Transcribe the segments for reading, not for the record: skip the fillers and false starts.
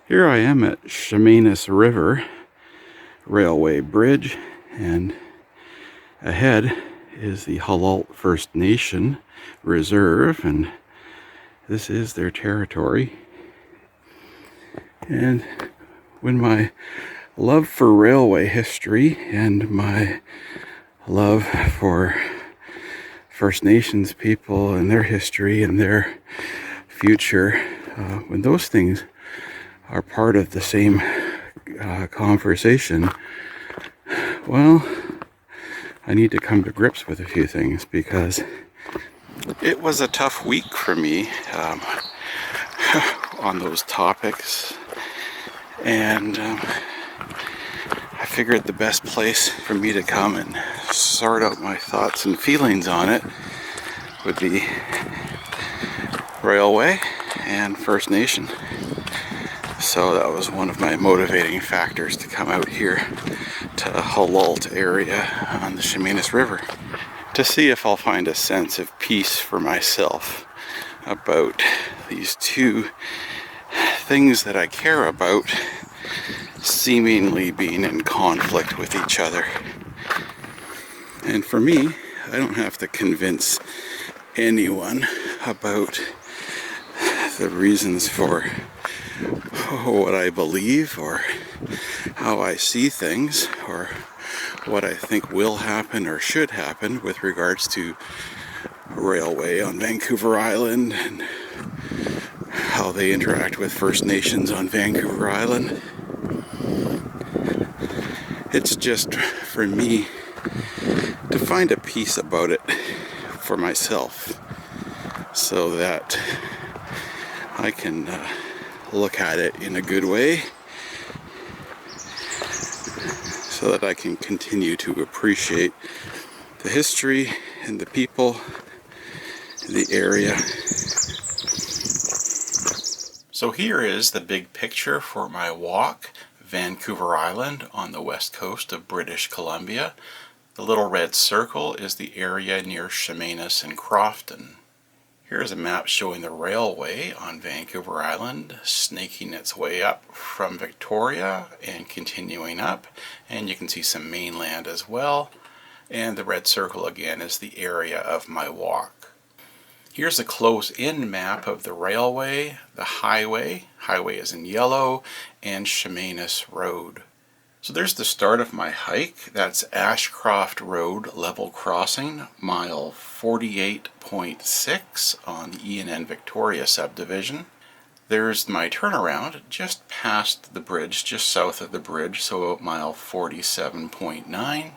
Here I am at Chemainus River Railway Bridge, and ahead is the Esquimalt First Nation Reserve, and this is their territory. And when my love for railway history and my love for First Nations people and their history and their future, when those things are part of the same conversation, well, I need to come to grips with a few things, because it was a tough week for me on those topics, and I figured the best place for me to come and sort out my thoughts and feelings on it would be railway and First Nation. So that was one of my motivating factors to come out here to Esquimalt area on the Chemainus River, to see if I'll find a sense of peace for myself about these two things that I care about seemingly being in conflict with each other. And for me, I don't have to convince anyone about the reasons for what I believe, or how I see things, or what I think will happen or should happen with regards to railway on Vancouver Island and how they interact with First Nations on Vancouver Island. It's just for me to find a peace about it for myself, so that I can look at it in a good way, so that I can continue to appreciate the history and the people in the area. So here is the big picture for my walk, Vancouver Island on the west coast of British Columbia. The little red circle is the area near Chemainus and Crofton. Here's a map showing the railway on Vancouver Island, snaking its way up from Victoria and continuing up, and you can see some mainland as well. And the red circle again is the area of my walk. Here's a close-in map of the railway, the highway is in yellow, and Chemainus Road. So there's the start of my hike. That's Ashcroft Road level crossing, mile 48.6 on the E&N Victoria subdivision. There's my turnaround just past the bridge, just south of the bridge, so at mile 47.9.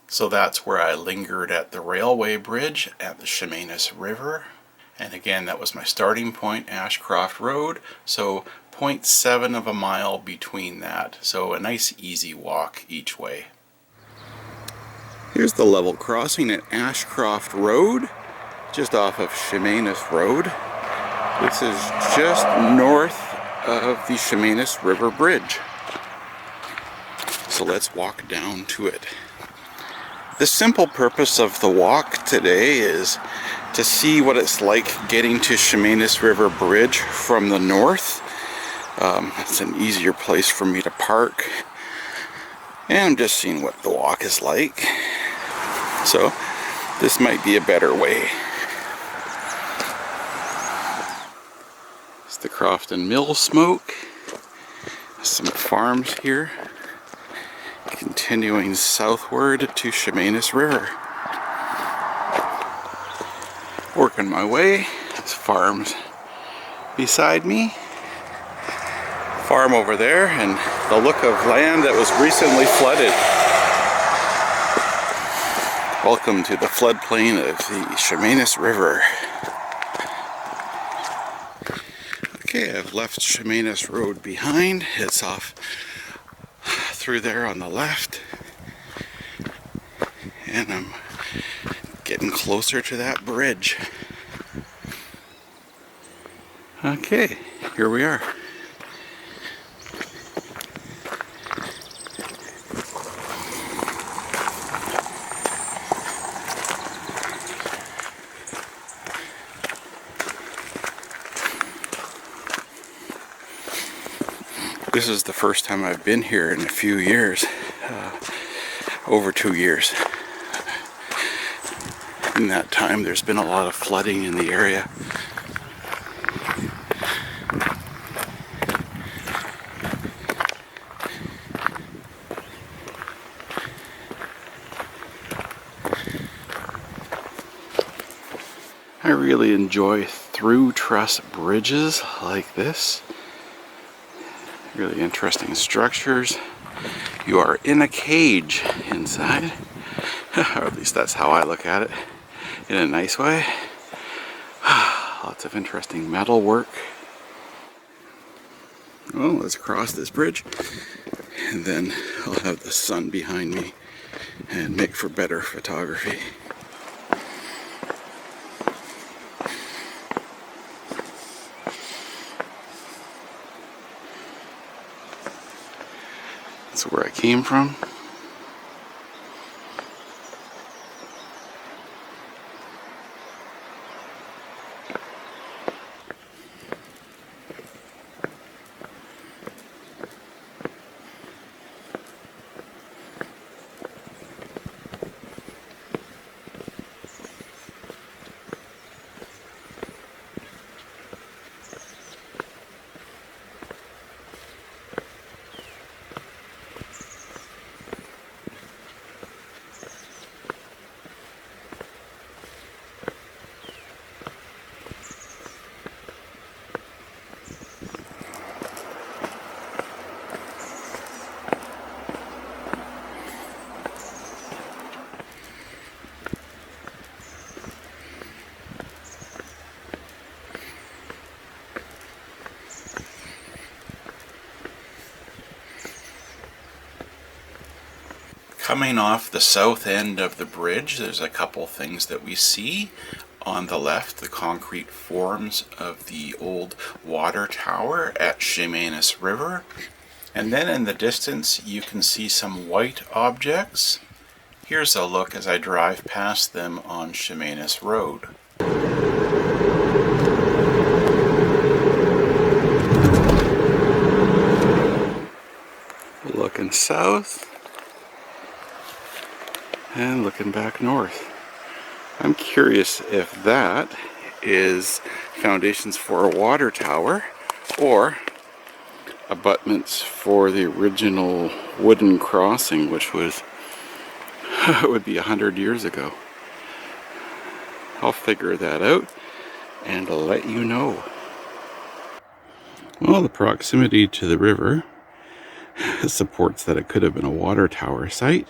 So that's where I lingered at the railway bridge at the Chemainus River. And again, that was my starting point, Ashcroft Road, so 0.7 of a mile between that. So a nice easy walk each way. Here's the level crossing at Ashcroft Road, just off of Chemainus Road. This is just north of the Chemainus River Bridge. So let's walk down to it. The simple purpose of the walk today is to see what it's like getting to Chemainus River Bridge from the north. It's an easier place for me to park, and I'm just seeing what the walk is like. So this might be a better way. It's the Crofton Mill smoke. Some farms here. Continuing southward to Chemainus River. Working my way. There's farms beside me. Farm over there, and the look of land that was recently flooded. Welcome to the floodplain of the Chemainus River. Okay, I've left Chemainus Road behind. It's off through there on the left, and I'm getting closer to that bridge. Okay, here we are. This is the first time I've been here in a few years, over 2 years. In that time there's been a lot of flooding in the area. I really enjoy through-truss bridges like this. Really interesting structures. You are in a cage inside, or at least that's how I look at it, in a nice way. Lots of interesting metal work. Well, let's cross this bridge, and then I'll have the sun behind me and make for better photography. That's where I came from. Coming off the south end of the bridge, there's a couple things that we see. On the left, the concrete forms of the old water tower at Chemainus River. And then in the distance, you can see some white objects. Here's a look as I drive past them on Chemainus Road. Looking south and looking back north. I'm curious if that is foundations for a water tower or abutments for the original wooden crossing, which was it would be 100 years ago. I'll figure that out and I'll let you know. Well, the proximity to the river supports that it could have been a water tower site.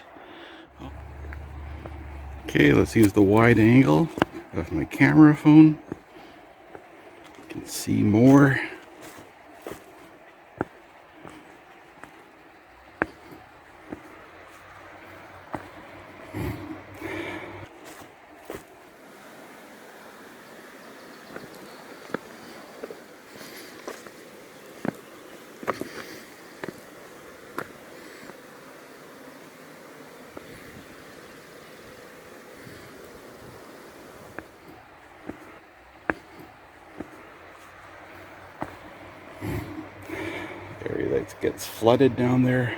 Okay, let's use the wide angle of my camera phone. You can see more. Area that gets flooded down there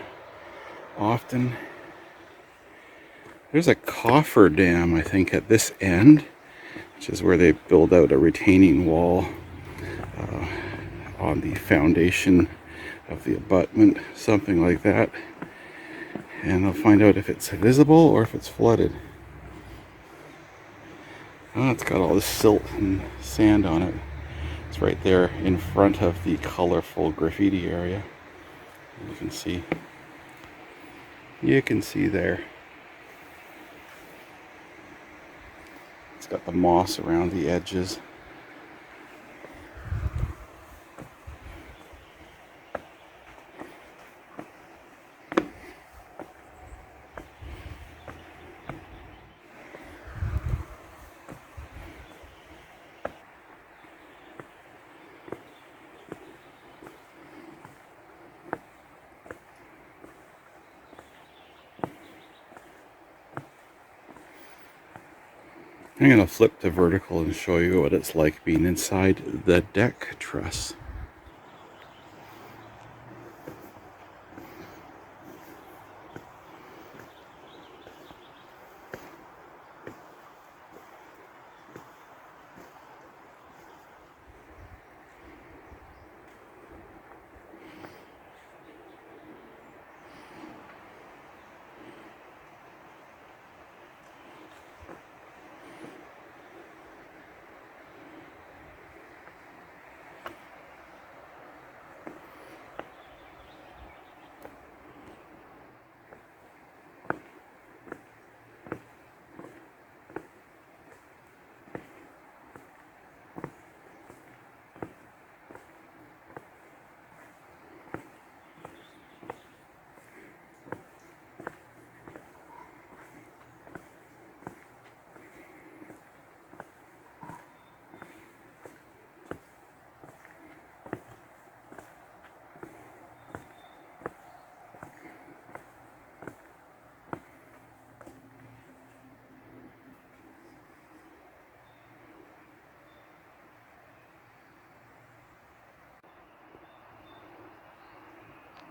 often. There's a coffer dam, I think, at this end, which is where they build out a retaining wall on the foundation of the abutment, something like that. And I'll find out if it's visible or if it's flooded. Oh, it's got all this silt and sand on it. It's right there in front of the colorful graffiti area. You can see there. It's got the moss around the edges. I'm going to flip to vertical and show you what it's like being inside the deck truss.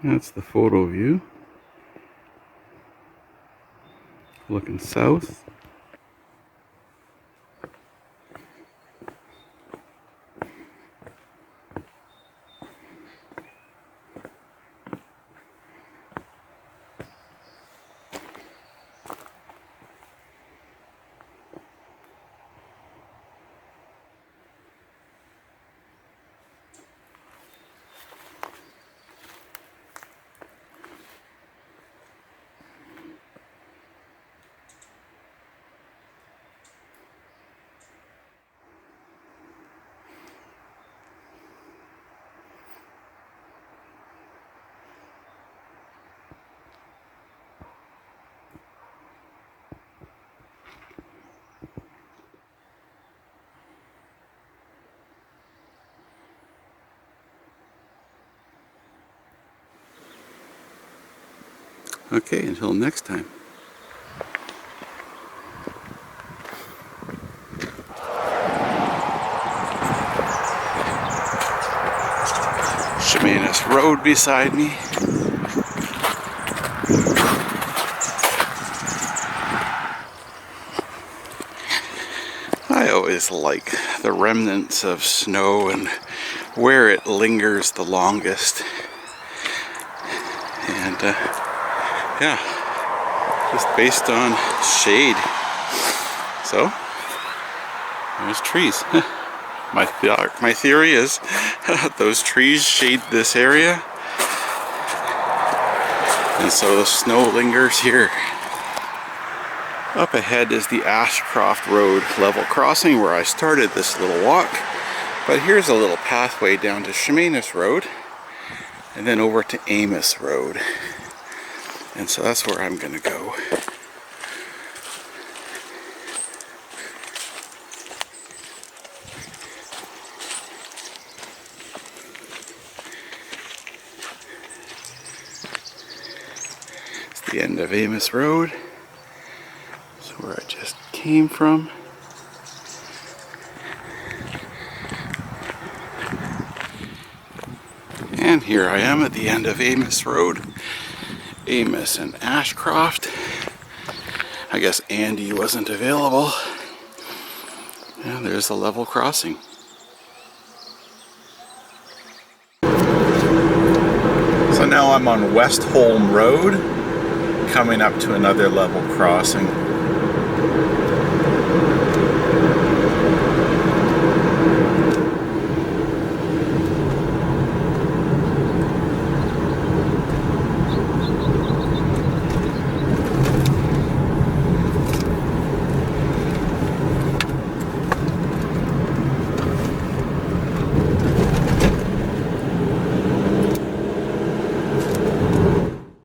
That's the photo view. Looking south. Okay, until next time. Chemainus Road beside me. I always like the remnants of snow and where it lingers the longest. And yeah, just based on shade. So, there's trees. My theory is those trees shade this area, and so the snow lingers here. Up ahead is the Ashcroft Road level crossing where I started this little walk. But here's a little pathway down to Chemainus Road and then over to Amos Road. And so that's where I'm going to go. It's the end of Amos Road. That's where I just came from. And here I am at the end of Amos Road. Amos and Ashcroft. I guess Andy wasn't available. And there's the level crossing. So now I'm on Westholme Road, coming up to another level crossing.